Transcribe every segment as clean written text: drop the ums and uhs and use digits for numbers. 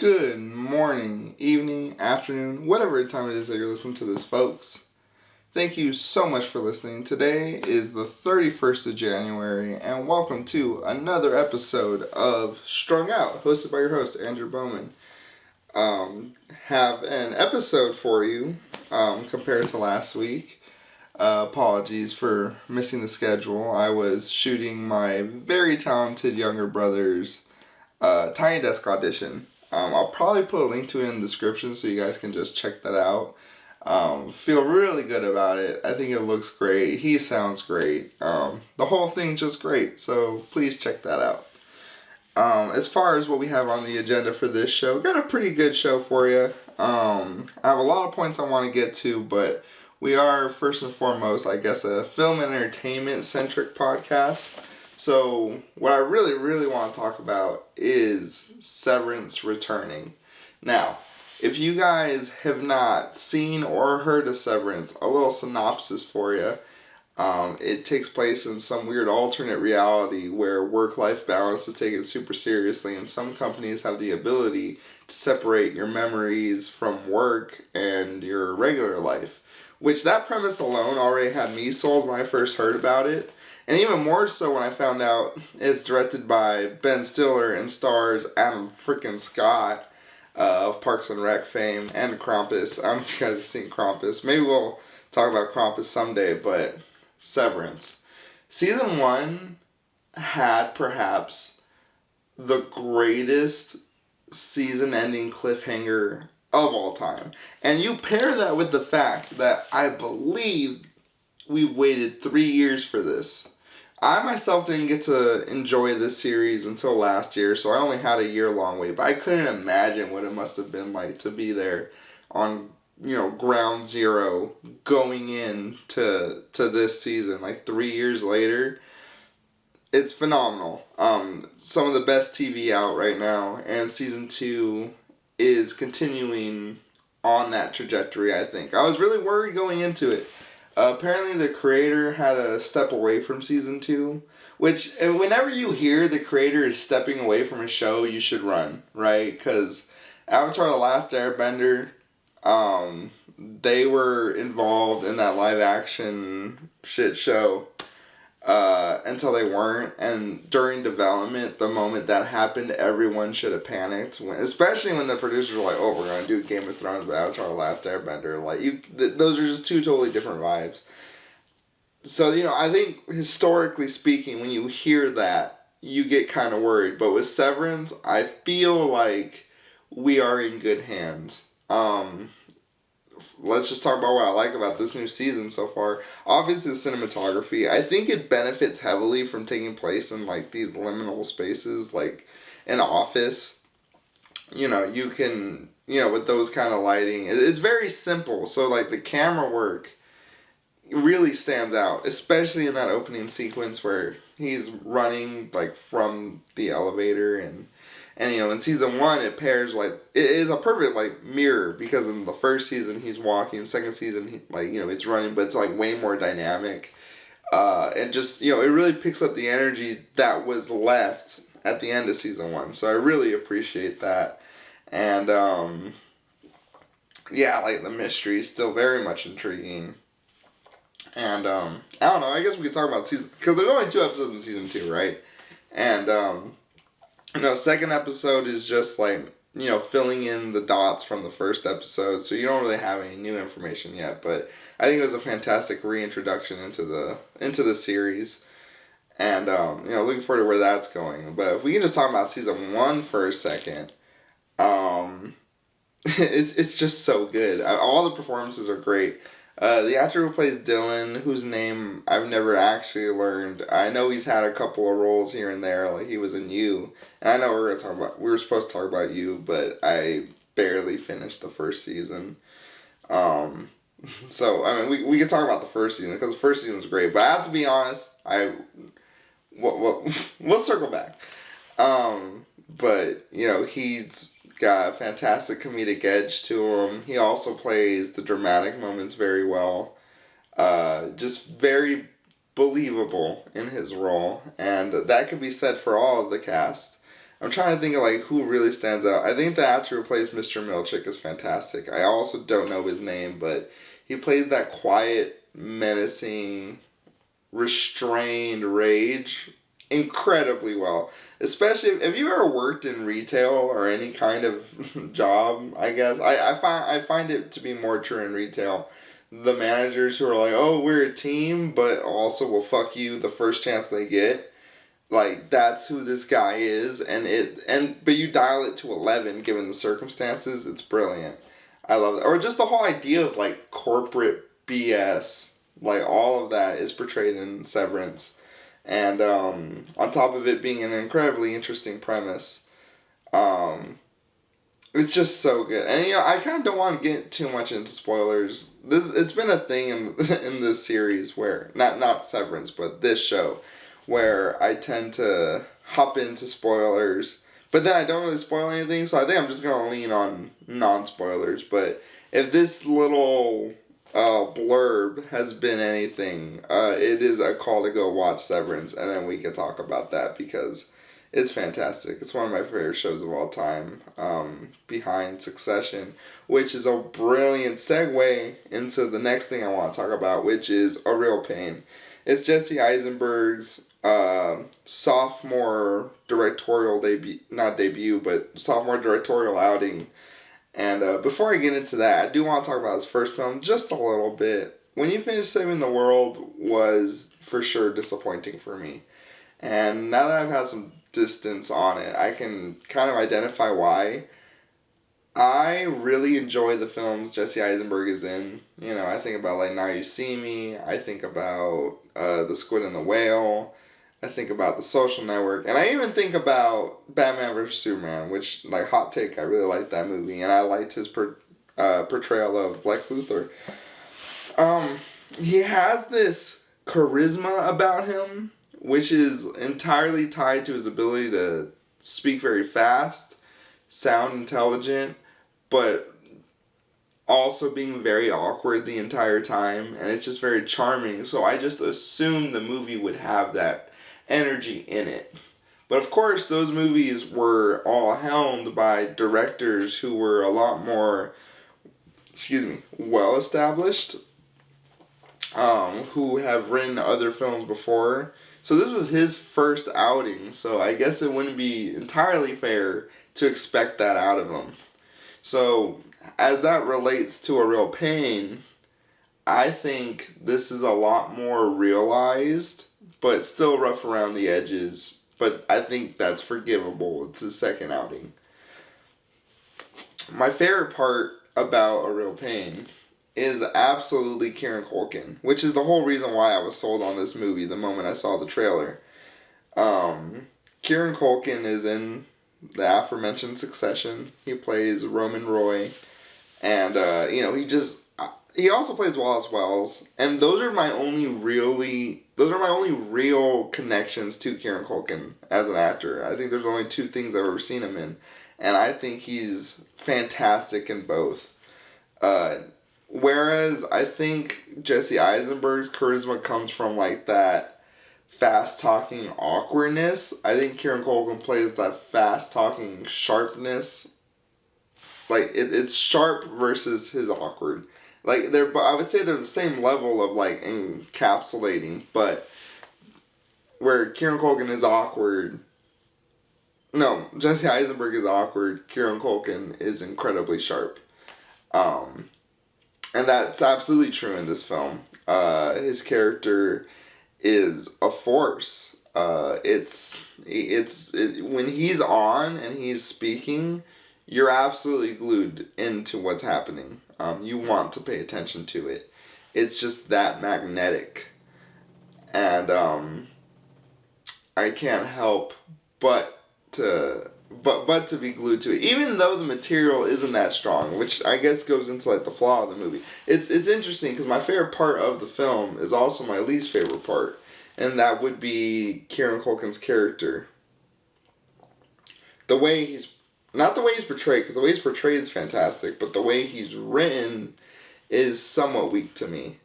Good morning, evening, afternoon, whatever time it is that you're listening to this, folks. Thank you so much for listening. Today is the 31st of January, and welcome to another episode of Strung Out, hosted by your host, Andrew Bowman. Have an episode for you compared to last week. Apologies for missing the schedule. I was shooting my very talented younger brother's Tiny Desk audition. I'll probably put a link to it in the description so you guys can just check that out. Feel really good about it. I think it looks great. He sounds great. The whole thing's just great. So please check that out. As far as what we have on the agenda for this show, got a pretty good show for you. I have a lot of points I want to get to, but we are first and foremost, I guess, a film and entertainment centric podcast. So what I really want to talk about is Severance returning. Now, if you guys have not seen or heard of Severance, a little synopsis for you. It takes place in some weird alternate reality where work-life balance is taken super seriously, and some companies have the ability to separate your memories from work and your regular life. Which that premise alone already had me sold when I first heard about it. And even more so when I found out it's directed by Ben Stiller and stars Adam frickin' Scott of Parks and Rec fame and Krampus. I don't know if you guys have seen Krampus. Maybe we'll talk about Krampus someday, but Severance. Season 1 had perhaps the greatest season-ending cliffhanger of all time. And you pair that with the fact that I believe we waited 3 years for this. I myself didn't get to enjoy this series until last year, so I only had a year-long wait. But I couldn't imagine what it must have been like to be there on, ground zero going in to this season. Like 3 years later, it's phenomenal. Some of the best TV out right now, and season 2 is continuing on that trajectory, I think. I was really worried going into it. Apparently the creator had to step away from season 2, which whenever you hear the creator is stepping away from a show, you should run, right? Because Avatar The Last Airbender, they were involved in that live action shit show until they weren't, and during development, the moment that happened, everyone should have panicked, especially when the producers were like, oh, we're going to do Game of Thrones but Avatar The Last Airbender. Those are just two totally different vibes. So, I think historically speaking, when you hear that, you get kind of worried. But with Severance, I feel like we are in good hands. Let's just talk about what I like about this new season so far. Obviously, the cinematography. I think it benefits heavily from taking place in, these liminal spaces, like an office. You can, with those kind of lighting. It's very simple. So, the camera work really stands out, especially in that opening sequence where he's running, from the elevator and in season 1, it pairs, it is a perfect, mirror, because in the first season, he's walking, second season, it's running, but it's, way more dynamic, and just, it really picks up the energy that was left at the end of season 1, so I really appreciate that, and, the mystery is still very much intriguing, and, I don't know, I guess we could talk about season, because there's only 2 episodes in season 2, right, and, second episode is just filling in the dots from the first episode, so you don't really have any new information yet, but I think it was a fantastic reintroduction into the series, and, looking forward to where that's going. But if we can just talk about season 1 for a second, it's just so good. All the performances are great. The actor who plays Dylan, whose name I've never actually learned, I know he's had a couple of roles here and there, he was in You, and I know we were supposed to talk about You, but I barely finished the first season, so, we can talk about the first season, because the first season was great, but I have to be honest, we'll circle back, but, he's got a fantastic comedic edge to him. He also plays the dramatic moments very well. Just very believable in his role. And that could be said for all of the cast. I'm trying to think of like who really stands out. I think the actor who plays Mr. Milchick is fantastic. I also don't know his name, but he plays that quiet, menacing, restrained rage incredibly well. Especially if you ever worked in retail or any kind of job, I guess. I find it to be more true in retail. The managers who are like, oh, we're a team, but also will fuck you the first chance they get. Like, that's who this guy is, but you dial it to 11 given the circumstances. It's brilliant. I love it. Or just the whole idea of like corporate BS, like all of that is portrayed in Severance, and on top of it being an incredibly interesting premise, it's just so good. And I kind of don't want to get too much into spoilers. It's been a thing in in this series where not Severance, but this show, where I tend to hop into spoilers, but then I don't really spoil anything, so I think I'm just gonna lean on non-spoilers. But if this little blurb has been anything, it is a call to go watch Severance, and then we can talk about that because it's fantastic. It's one of my favorite shows of all time, behind Succession, which is a brilliant segue into the next thing I want to talk about, which is A Real Pain. It's Jesse Eisenberg's sophomore directorial sophomore directorial outing. And before I get into that, I do want to talk about his first film just a little bit. When You Finish Saving the World was for sure disappointing for me. And now that I've had some distance on it, I can kind of identify why. I really enjoy the films Jesse Eisenberg is in. I think about like Now You See Me. I think about The Squid and the Whale. I think about The Social Network. And I even think about Batman vs. Superman, which, like, hot take, I really liked that movie. And I liked his portrayal of Lex Luthor. He has this charisma about him, which is entirely tied to his ability to speak very fast, sound intelligent, but also being very awkward the entire time, and it's just very charming. So I just assumed the movie would have that energy in it. But of course, those movies were all helmed by directors who were a lot more, well established, who have written other films before. So this was his first outing, so I guess it wouldn't be entirely fair to expect that out of him. So, as that relates to A Real Pain, I think this is a lot more realized, but still rough around the edges. But I think that's forgivable. It's his second outing. My favorite part about A Real Pain is absolutely Kieran Culkin, which is the whole reason why I was sold on this movie the moment I saw the trailer. Kieran Culkin is in the aforementioned Succession. He plays Roman Roy, and he also plays Wallace Wells, and those are my only real connections to Kieran Culkin as an actor. I think there's only two things I've ever seen him in, and I think he's fantastic in both. Whereas I think Jesse Eisenberg's charisma comes from like that fast-talking awkwardness. I think Kieran Culkin plays that fast-talking sharpness. Like, it's sharp versus his awkward. Like, I would say they're the same level of, like, encapsulating, but where Kieran Culkin is awkward... No, Jesse Eisenberg is awkward. Kieran Culkin is incredibly sharp. And that's absolutely true in this film. His character is a force. When he's on and he's speaking, you're absolutely glued into what's happening. You want to pay attention to it. It's just that magnetic. And I can't help but to be glued to it, even though the material isn't that strong, which I guess goes into like the flaw of the movie. It's interesting because my favorite part of the film is also my least favorite part, and that would be Kieran Culkin's character. The way he's not the way he's portrayed, because the way he's portrayed is fantastic, but the way he's written is somewhat weak to me,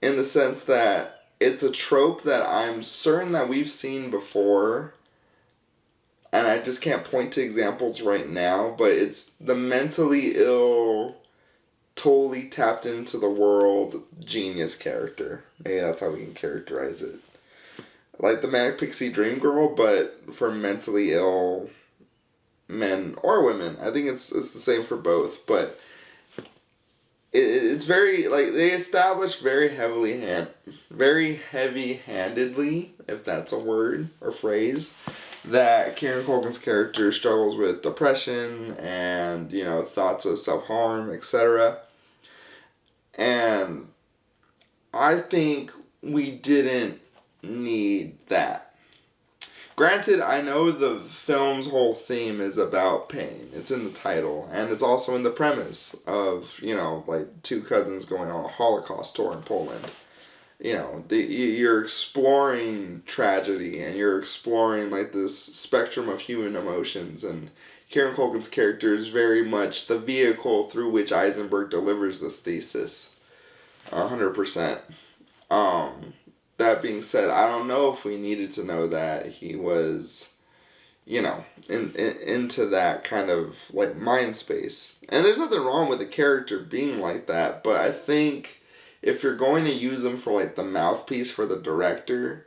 in the sense that it's a trope that I'm certain that we've seen before. and I just can't point to examples right now, but it's the mentally ill, totally tapped into the world genius character. Maybe that's how we can characterize it. Like the Manic Pixie Dream Girl, but for mentally ill men or women. I think it's the same for both, but it's very, like, they establish very heavy-handedly, if that's a word or phrase, that Kieran Culkin's character struggles with depression and, you know, thoughts of self-harm, etc. And I think we didn't need that. Granted, I know the film's whole theme is about pain. It's in the title, and it's also in the premise of, you know, like, two cousins going on a Holocaust tour in Poland. You know, you're exploring tragedy, and you're exploring, like, this spectrum of human emotions, and Kieran Culkin's character is very much the vehicle through which Eisenberg delivers this thesis. 100%. That being said, I don't know if we needed to know that he was, you know, into that kind of, like, mind space. And there's nothing wrong with the character being like that, but I think if you're going to use him for, like, the mouthpiece for the director,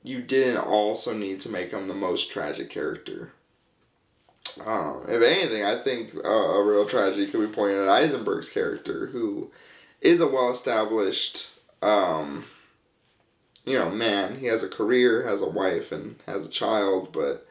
you didn't also need to make him the most tragic character. If anything, I think a real tragedy could be pointed at Eisenberg's character, who is a well-established, you know, man. He has a career, has a wife, and has a child, but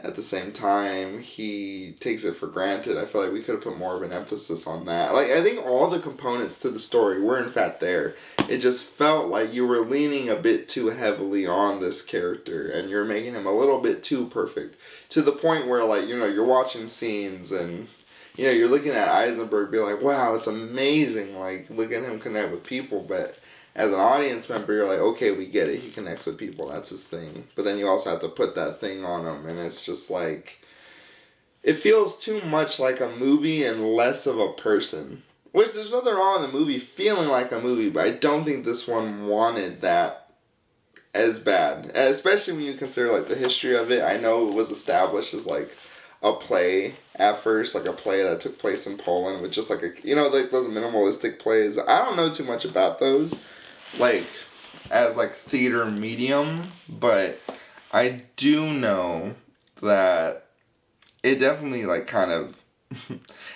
at the same time, he takes it for granted. I feel like we could have put more of an emphasis on that. Like, I think all the components to the story were in fact there. It just felt like you were leaning a bit too heavily on this character, and you're making him a little bit too perfect. To the point where, like, you know, you're watching scenes, and, you know, you're looking at Eisenberg, be like, wow, it's amazing. Like, look at him connect with people, but as an audience member, you're like, okay, we get it. He connects with people. That's his thing. But then you also have to put that thing on him. And it's just like, it feels too much like a movie and less of a person. Which, there's nothing wrong with the movie feeling like a movie, but I don't think this one wanted that as bad. Especially when you consider, like, the history of it. I know it was established as, like, a play at first, like a play that took place in Poland with just, like, a, you know, like those minimalistic plays. I don't know too much about those, like, as, like, theater medium, but I do know that it definitely, like, kind of,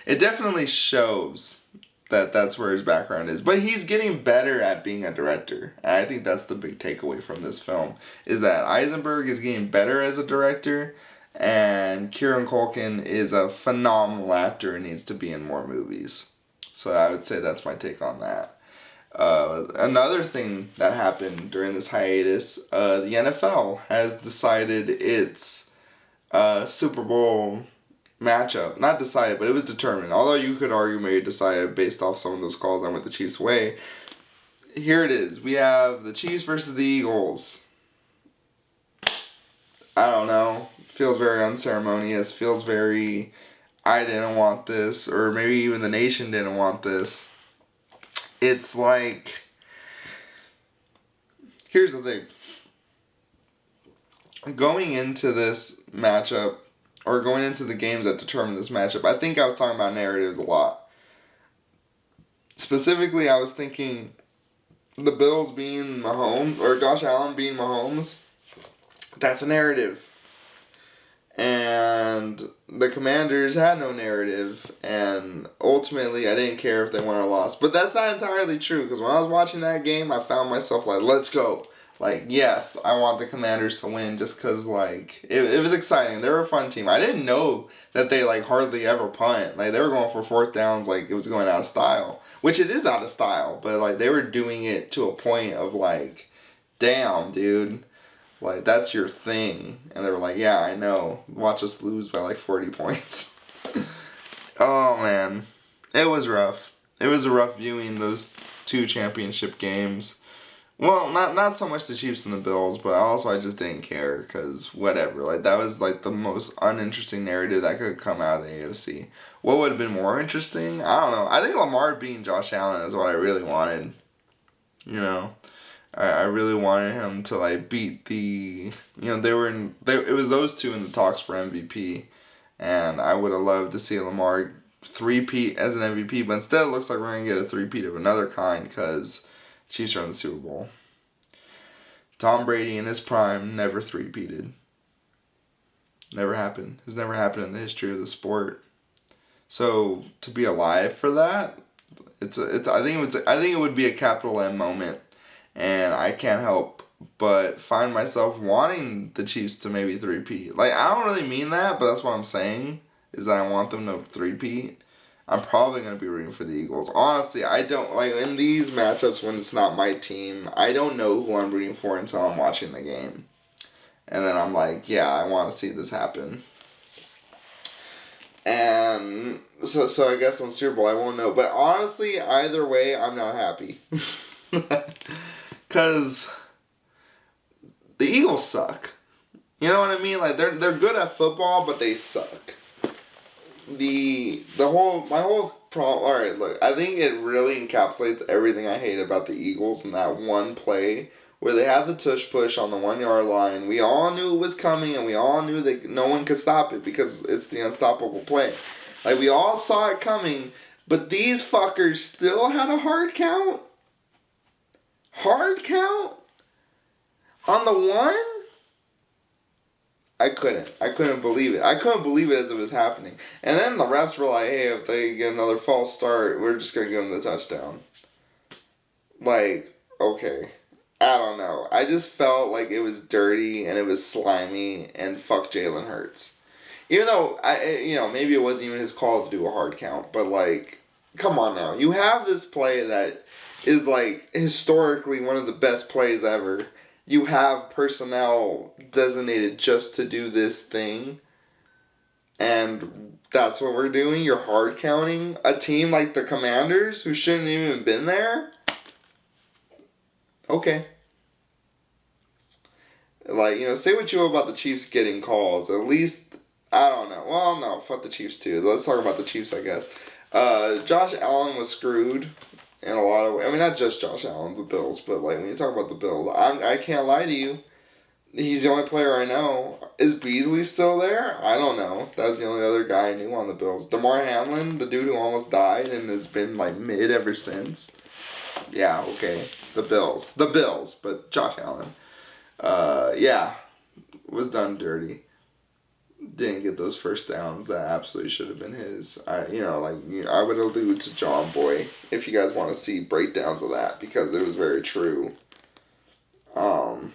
it definitely shows that that's where his background is. But he's getting better at being a director. And I think that's the big takeaway from this film, is that Eisenberg is getting better as a director, and Kieran Culkin is a phenomenal actor and needs to be in more movies. So I would say that's my take on that. Another thing that happened during this hiatus, the NFL has decided its Super Bowl matchup. Not decided, but it was determined. Although you could argue maybe decided based off some of those calls that went the Chiefs' way. Here it is. We have the Chiefs versus the Eagles. I don't know. Feels very unceremonious. Feels very, I didn't want this. Or maybe even the nation didn't want this. It's like, here's the thing. Going into this matchup, or going into the games that determine this matchup, I think I was talking about narratives a lot. Specifically, I was thinking the Bills being Mahomes, or Josh Allen being Mahomes, that's a narrative. And the Commanders had no narrative, and ultimately I didn't care if they won or lost. But that's not entirely true, because when I was watching that game, I found myself like, let's go. Like, yes, I want the Commanders to win just because, like, it was exciting. They were a fun team. I didn't know that they, like, hardly ever punt. Like, they were going for fourth downs like it was going out of style, which it is out of style. But, like, they were doing it to a point of, like, damn, dude. Like, that's your thing. And they were like, yeah, I know. Watch us lose by, like, 40 points. Oh, man. It was rough. It was a rough viewing those two championship games. Well, not so much the Chiefs and the Bills, but also I just didn't care, because whatever. Like, that was, like, the most uninteresting narrative that could come out of the AFC. What would have been more interesting? I don't know. I think Lamar beating Josh Allen is what I really wanted. You know? I really wanted him to like beat the, it was those two in the talks for MVP, and I would have loved to see Lamar three-peat as an MVP, but instead it looks like we're going to get a three-peat of another kind because Chiefs are in the Super Bowl. Tom Brady in his prime never three-peated. Never happened. It's never happened in the history of the sport. So to be alive for that, I think it would be a capital M moment, and I can't help but find myself wanting the Chiefs to maybe three-peat. Like, I don't really mean that, but that's what I'm saying, is that I want them to three-peat. I'm probably going to be rooting for the Eagles. Honestly, I don't, like, in these matchups when it's not my team, I don't know who I'm rooting for until I'm watching the game. And then I'm like, yeah, I want to see this happen. And so I guess on Super Bowl I won't know. But honestly, either way, I'm not happy. Because the Eagles suck. You know what I mean? Like, they're good at football, but they suck. My whole problem. All right, look, I think it really encapsulates everything I hate about the Eagles in that one play where they had the tush push on the 1 yard line. We all knew it was coming, and we all knew that no one could stop it because it's the unstoppable play. Like, we all saw it coming, but these fuckers still had a hard count. Hard count on the 1. I couldn't believe it. I couldn't believe it as it was happening. And then the refs were like, hey, if they get another false start, we're just going to give them the touchdown. Like, okay. I don't know. I just felt like it was dirty and it was slimy and fuck Jalen Hurts. Even though, maybe it wasn't even his call to do a hard count. But, like, come on now. You have this play that is, like, historically one of the best plays ever. You have personnel designated just to do this thing. And that's what we're doing. You're hard counting a team like the Commanders who shouldn't even been there. Okay. Like, say what you will about the Chiefs getting calls. At least, I don't know. Well, no, fuck the Chiefs too. Let's talk about the Chiefs, I guess. Josh Allen was screwed. In a lot of ways. I mean, not just Josh Allen, the Bills, but like when you talk about the Bills, I can't lie to you. He's the only player I know. Is Beasley still there? I don't know. That's the only other guy I knew on the Bills. DeMar Hamlin, the dude who almost died and has been like mid ever since. Yeah, okay. The Bills, but Josh Allen, was done dirty. Didn't get those first downs that absolutely should have been his. I would allude to John Boy if you guys want to see breakdowns of that because it was very true. And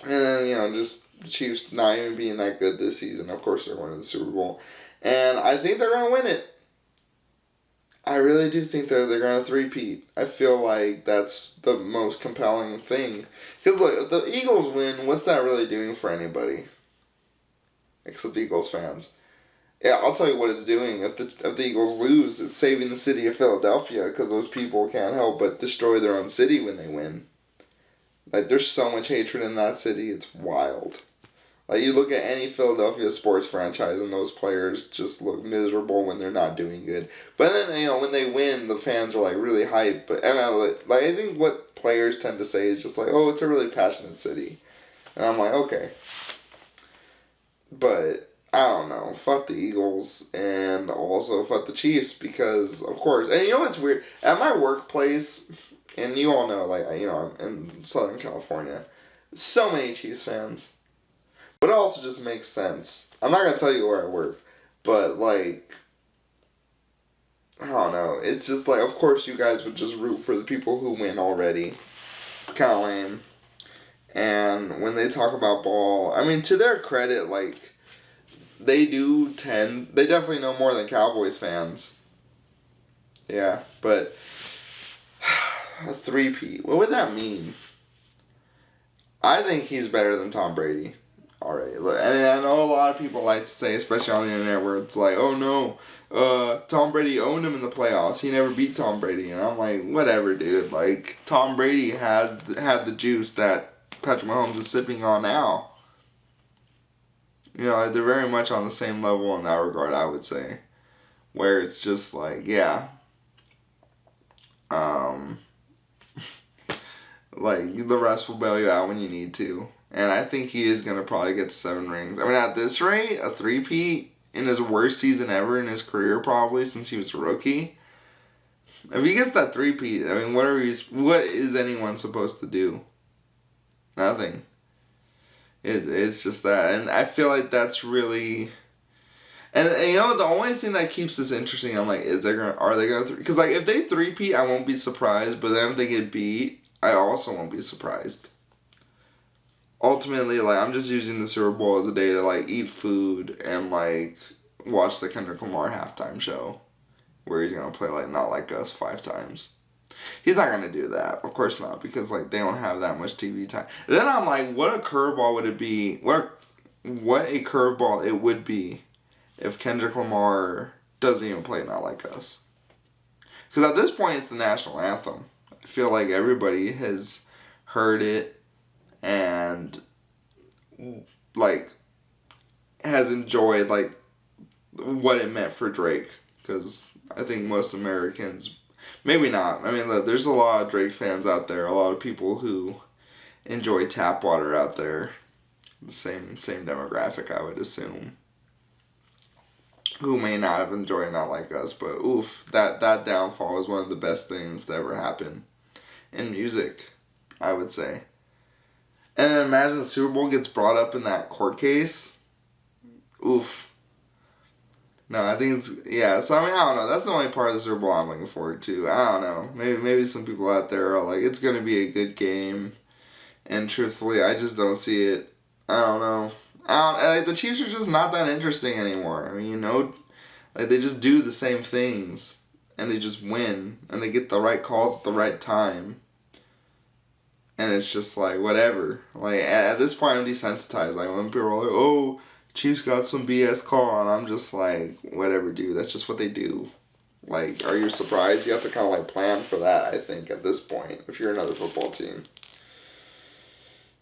then just the Chiefs not even being that good this season. Of course they're winning the Super Bowl, and I think they're gonna win it. I really do think they're gonna three-peat. I feel like that's the most compelling thing because look, if the Eagles win, what's that really doing for anybody? Except Eagles fans. Yeah, I'll tell you what it's doing. If the Eagles lose, it's saving the city of Philadelphia because those people can't help but destroy their own city when they win. Like, there's so much hatred in that city, it's wild. Like, you look at any Philadelphia sports franchise and those players just look miserable when they're not doing good. But then, when they win, the fans are, like, really hyped. But, I think what players tend to say is just like, oh, it's a really passionate city. And I'm like, okay. But, I don't know, fuck the Eagles and also fuck the Chiefs because, of course, and you know what's weird? At my workplace, and you all know, like, I'm in Southern California, so many Chiefs fans. But it also just makes sense. I'm not going to tell you where I work, but, like, I don't know, it's just like, of course you guys would just root for the people who win already. It's kind of lame. And when they talk about ball, I mean, to their credit, like, they definitely know more than Cowboys fans. Yeah, but a three-peat, what would that mean? I think he's better than Tom Brady. Alright, and I know a lot of people like to say, especially on the internet, where it's like, oh no, Tom Brady owned him in the playoffs. He never beat Tom Brady. And I'm like, whatever, dude. Like, Tom Brady had the juice that Patrick Mahomes is sipping on now. They're very much on the same level in that regard, I would say. Where it's just like, yeah. Like, the rest will bail you out when you need to. And I think he is going to probably get 7 rings. I mean, at this rate, a three-peat in his worst season ever in his career, probably, since he was a rookie. If he gets that three-peat, I mean, what is anyone supposed to do? Nothing. It's just that. And I feel like that's really... And you know, the only thing that keeps this interesting, I'm like, are they gonna because like if they three-peat, I won't be surprised. But then if they get beat, I also won't be surprised. Ultimately, like, I'm just using the Super Bowl as a day to like eat food and like watch the Kendrick Lamar halftime show, where he's gonna play like Not Like Us 5 times. He's not gonna do that, of course not, because like they don't have that much TV time. Then I'm like, what a curveball would it be? What a curveball it would be if Kendrick Lamar doesn't even play Not Like Us. Because at this point, it's the national anthem. I feel like everybody has heard it and, like, has enjoyed, like, what it meant for Drake. Because I think most Americans, maybe not. I mean, look, there's a lot of Drake fans out there. A lot of people who enjoy tap water out there. The same demographic, I would assume. Who may not have enjoyed Not Like Us, but oof, that downfall is one of the best things to ever happen in music, I would say. And then imagine the Super Bowl gets brought up in that court case. Oof. No, I think it's, yeah, so I mean, I don't know, that's the only part of the Super Bowl I'm looking forward to. I don't know, maybe some people out there are like, it's going to be a good game, and truthfully, I just don't see it. I don't know. Like, the Chiefs are just not that interesting anymore. I mean, you know, like, they just do the same things, and they just win, and they get the right calls at the right time, and it's just like, whatever. Like, at this point, I'm desensitized. Like, when people are like, oh, Chiefs got some BS call, and I'm just like, whatever, dude, that's just what they do. Like, are you surprised? You have to kind of, like, plan for that, I think, at this point, if you're another football team.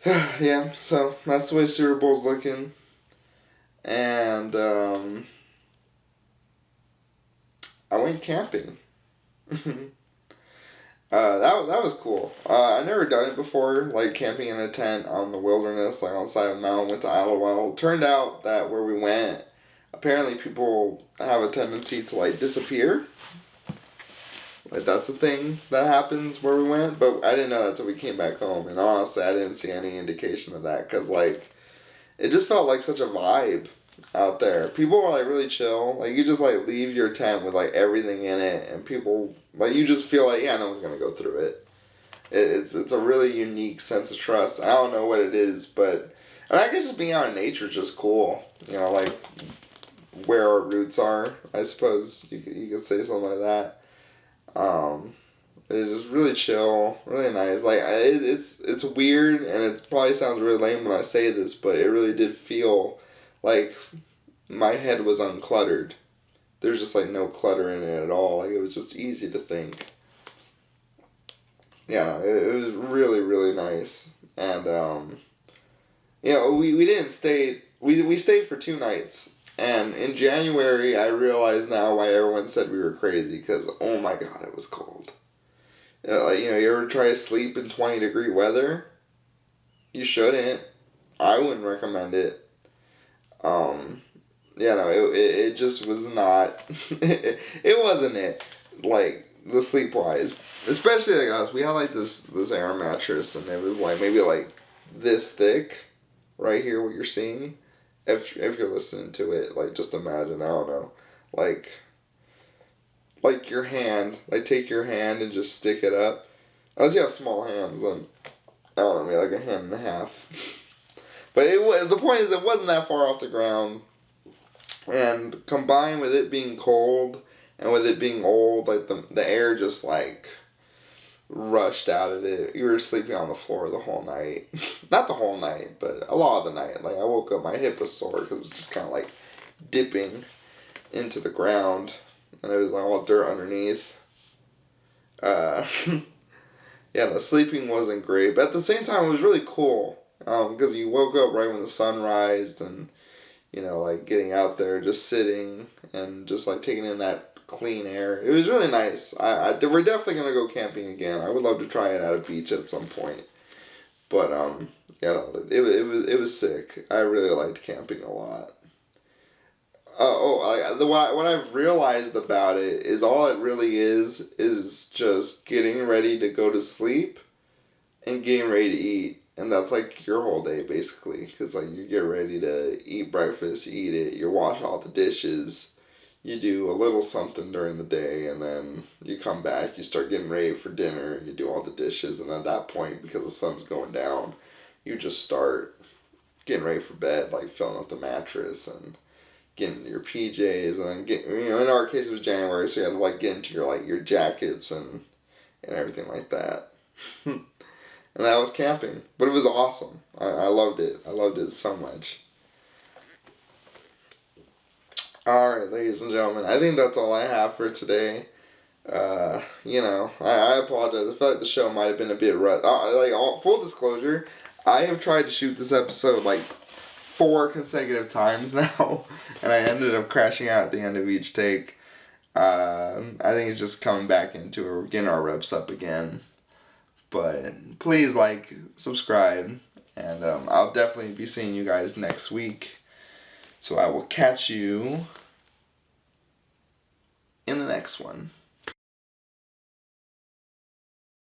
Yeah, so that's the way Super Bowl's looking. And I went camping. That was cool. I never done it before, like camping in a tent on the wilderness, like on the side of a mountain. Went to Idlewild. Turned out that where we went, apparently people have a tendency to like disappear. Like, that's a thing that happens where we went, but I didn't know that until we came back home, and honestly, I didn't see any indication of that, because, like, it just felt like such a vibe out there. People were, like, really chill. Like, you just, like, leave your tent with, like, everything in it, and people, like, you just feel like, yeah, no one's gonna go through it. It's a really unique sense of trust. I don't know what it is, but, I mean, I guess just being out in nature is just cool. You know, like, where our roots are, I suppose you could say something like that. It's just really chill, really nice. Like, it's weird, and it probably sounds really lame when I say this, but it really did feel like my head was uncluttered. There's just, like, no clutter in it at all. Like, it was just easy to think. Yeah, it was really, really nice. And, you know, we didn't stay, we stayed for 2 nights. And in January, I realize now why everyone said we were crazy, because, oh my god, it was cold. Like, you know, you ever try to sleep in 20-degree weather? You shouldn't. I wouldn't recommend it. Yeah, no, it just was not, it wasn't it, like, the sleep-wise. Especially, like, us, we had, like, this air mattress, and it was, like, maybe, like, this thick, right here, what you're seeing. If you're listening to it, like, just imagine, I don't know, like your hand, like, take your hand and just stick it up. Unless you have small hands, then, I don't know, maybe like a hand and a half. But the point is, it wasn't that far off the ground, and combined with it being cold, and with it being old, like, the air just, like, rushed out of it. You were sleeping on the floor the whole night. Not the whole night, but a lot of the night. Like, I woke up, my hip was sore because it was just kind of like dipping into the ground, and it was like all dirt underneath. Yeah, the sleeping wasn't great, but at the same time it was really cool, because you woke up right when the sun rised, and, you know, like, getting out there, just sitting and just, like, taking in that clean air. It was really nice. We're definitely gonna go camping again. I would love to try it at a beach at some point. But yeah, it was sick. I really liked camping a lot. What I've realized about it is all it really is just getting ready to go to sleep and getting ready to eat. And that's like your whole day basically. Because like you get ready to eat breakfast, you eat it, you wash all the dishes, you do a little something during the day, and then you come back, you start getting ready for dinner, you do all the dishes, and at that point, because the sun's going down, you just start getting ready for bed, like filling up the mattress and getting into your PJs, and then in our case it was January, so you had to like get into your jackets and everything like that. And that was camping. But it was awesome. I loved it. I loved it so much. Alright, ladies and gentlemen, I think that's all I have for today. I apologize. I feel like the show might have been a bit rough. Full disclosure, I have tried to shoot this episode like 4 consecutive times now, and I ended up crashing out at the end of each take. I think it's just coming back into it. We're getting our reps up again. But please subscribe, and I'll definitely be seeing you guys next week. So I will catch you in the next one.